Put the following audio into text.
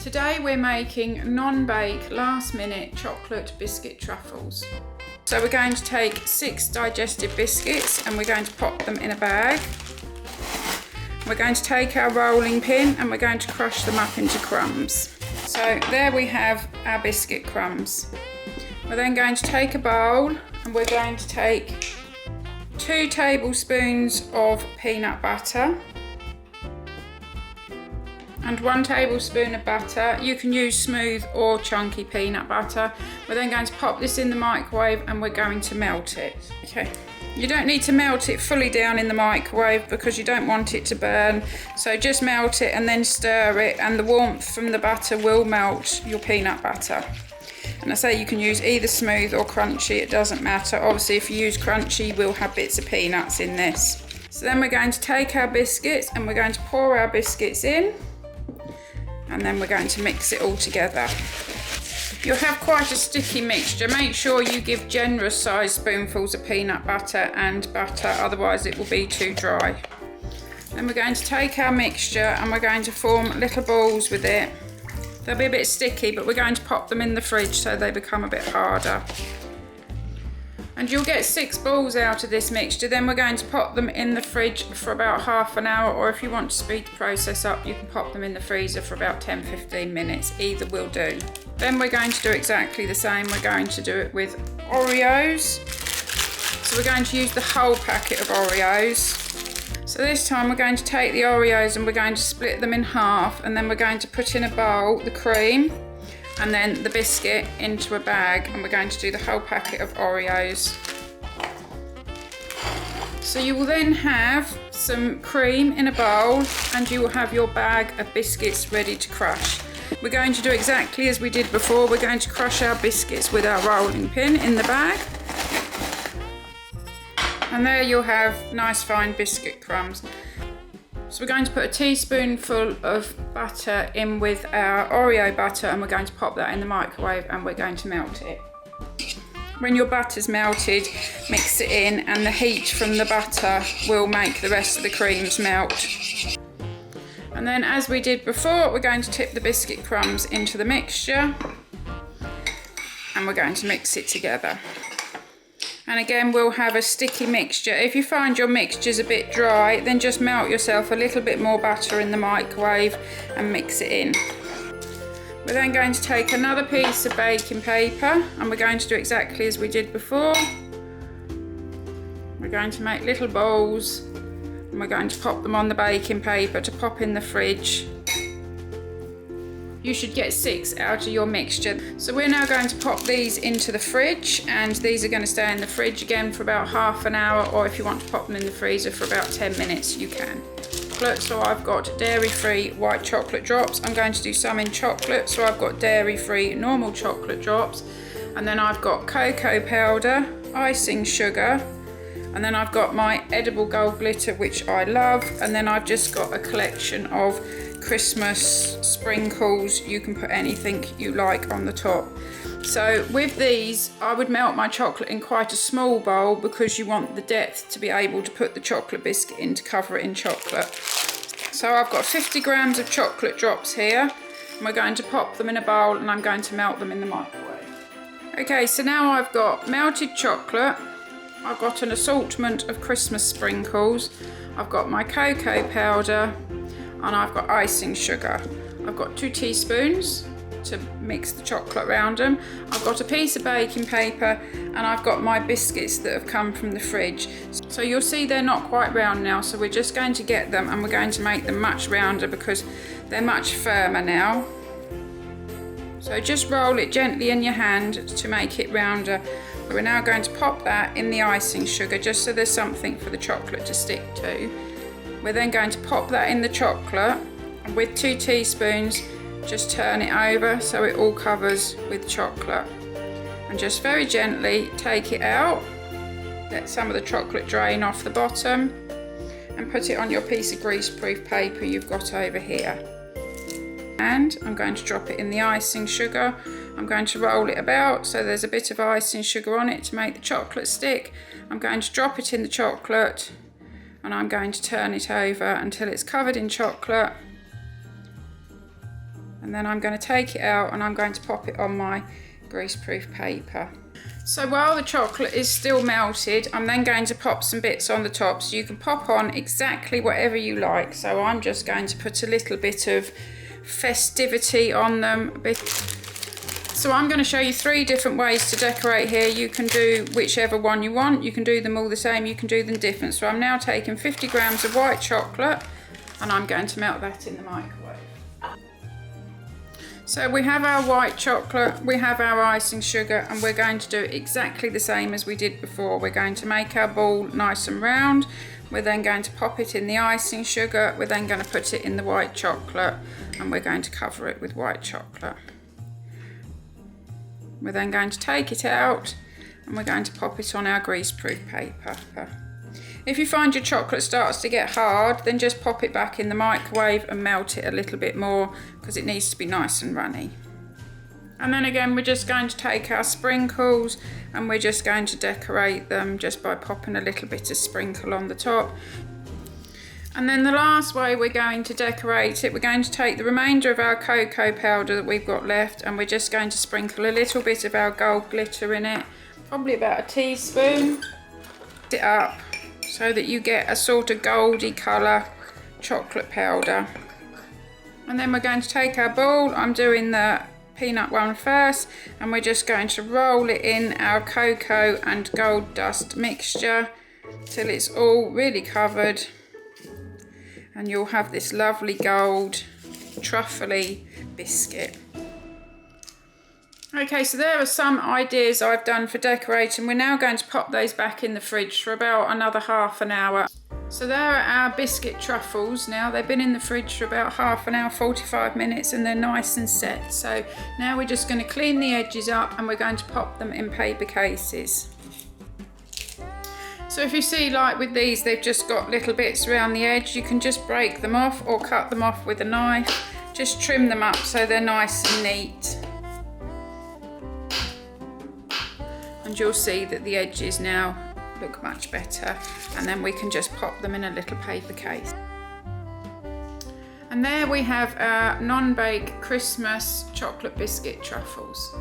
Today we're making non-bake last-minute chocolate biscuit truffles. So we're going to take 6 digestive biscuits and we're going to pop them in a bag. We're going to take our rolling pin and we're going to crush them up into crumbs. So there we have our biscuit crumbs. We're then going to take a bowl and we're going to take 2 tablespoons of peanut butter and 1 tablespoon of butter. You can use smooth or chunky peanut butter. We're then going to pop this in the microwave and we're going to melt it. Okay. You don't need to melt it fully down in the microwave because you don't want it to burn. So just melt it and then stir it, and the warmth from the butter will melt your peanut butter. And I say you can use either smooth or crunchy, it doesn't matter. Obviously if you use crunchy, you will have bits of peanuts in this. So then we're going to take our biscuits and we're going to pour our biscuits in. And then we're going to mix it all together. You'll have quite a sticky mixture. Make sure you give generous sized spoonfuls of peanut butter and butter, otherwise it will be too dry. Then we're going to take our mixture and we're going to form little balls with it. They'll be a bit sticky, but we're going to pop them in the fridge so they become a bit harder. And you'll get 6 balls out of this mixture. Then we're going to pop them in the fridge for about half an hour, or if you want to speed the process up, you can pop them in the freezer for about 10-15 minutes. Either will do. Then we're going to do exactly the same. We're going to do it with Oreos. So we're going to use the whole packet of Oreos. So this time we're going to take the Oreos and we're going to split them in half, and then we're going to put in a bowl the cream and then the biscuit into a bag, and we're going to do the whole packet of Oreos. So you will then have some cream in a bowl and you will have your bag of biscuits ready to crush. We're going to do exactly as we did before. We're going to crush our biscuits with our rolling pin in the bag. And there you'll have nice fine biscuit crumbs. So we're going to put a teaspoonful of butter in with our Oreo butter, and we're going to pop that in the microwave and we're going to melt it. When your butter's melted, mix it in, and the heat from the butter will make the rest of the creams melt. And then, as we did before, we're going to tip the biscuit crumbs into the mixture and we're going to mix it together. And again, we'll have a sticky mixture. If you find your mixture's a bit dry, then just melt yourself a little bit more butter in the microwave and mix it in. We're then going to take another piece of baking paper and we're going to do exactly as we did before. We're going to make little balls and we're going to pop them on the baking paper to pop in the fridge. You should get 6 out of your mixture. So we're now going to pop these into the fridge, and these are going to stay in the fridge again for about half an hour, or if you want to pop them in the freezer for about 10 minutes, you can. So I've got dairy-free white chocolate drops. I'm going to do some in chocolate, so I've got dairy-free normal chocolate drops, and then I've got cocoa powder, icing sugar, and then I've got my edible gold glitter, which I love, and then I've just got a collection of Christmas sprinkles. You can put anything you like on the top. So with these, I would melt my chocolate in quite a small bowl because you want the depth to be able to put the chocolate biscuit in to cover it in chocolate. So I've got 50 grams of chocolate drops here, and we're going to pop them in a bowl and I'm going to melt them in the microwave. Okay, so now I've got melted chocolate, I've got an assortment of Christmas sprinkles, I've got my cocoa powder, and I've got icing sugar. I've got 2 teaspoons to mix the chocolate around them. I've got a piece of baking paper, and I've got my biscuits that have come from the fridge. So you'll see they're not quite round now, so we're just going to get them and we're going to make them much rounder because they're much firmer now. So just roll it gently in your hand to make it rounder. We're now going to pop that in the icing sugar just so there's something for the chocolate to stick to. We're then going to pop that in the chocolate, and with 2 teaspoons, just turn it over so it all covers with chocolate. And just very gently take it out, let some of the chocolate drain off the bottom, and put it on your piece of greaseproof paper you've got over here. And I'm going to drop it in the icing sugar. I'm going to roll it about so there's a bit of icing sugar on it to make the chocolate stick. I'm going to drop it in the chocolate, and I'm going to turn it over until it's covered in chocolate. And then I'm going to take it out and I'm going to pop it on my greaseproof paper. So while the chocolate is still melted, I'm then going to pop some bits on the top. So you can pop on exactly whatever you like. So I'm just going to put a little bit of festivity on them. So I'm going to show you 3 different ways to decorate here. You can do whichever one you want. You can do them all the same, you can do them different. So I'm now taking 50 grams of white chocolate and I'm going to melt that in the microwave. So we have our white chocolate, we have our icing sugar, and we're going to do exactly the same as we did before. We're going to make our ball nice and round. We're then going to pop it in the icing sugar. We're then going to put it in the white chocolate and we're going to cover it with white chocolate. We're then going to take it out and we're going to pop it on our greaseproof paper. If you find your chocolate starts to get hard, then just pop it back in the microwave and melt it a little bit more because it needs to be nice and runny. And then again, we're just going to take our sprinkles and we're just going to decorate them just by popping a little bit of sprinkle on the top. And then the last way we're going to decorate it, we're going to take the remainder of our cocoa powder that we've got left and we're just going to sprinkle a little bit of our gold glitter in it, probably about a teaspoon. It up so that you get a sort of goldy colour chocolate powder. And then we're going to take our bowl, I'm doing the peanut one first, and we're just going to roll it in our cocoa and gold dust mixture till it's all really covered. And you'll have this lovely gold truffly biscuit. Okay, so there are some ideas I've done for decorating. We're now going to pop those back in the fridge for about another half an hour. So there are our biscuit truffles now. They've been in the fridge for about half an hour, 45 minutes, and they're nice and set. So now we're just going to clean the edges up and we're going to pop them in paper cases. So if you see, like with these, they've just got little bits around the edge. You can just break them off or cut them off with a knife. Just trim them up so they're nice and neat. And you'll see that the edges now look much better. And then we can just pop them in a little paper case. And there we have our non-bake Christmas chocolate biscuit truffles.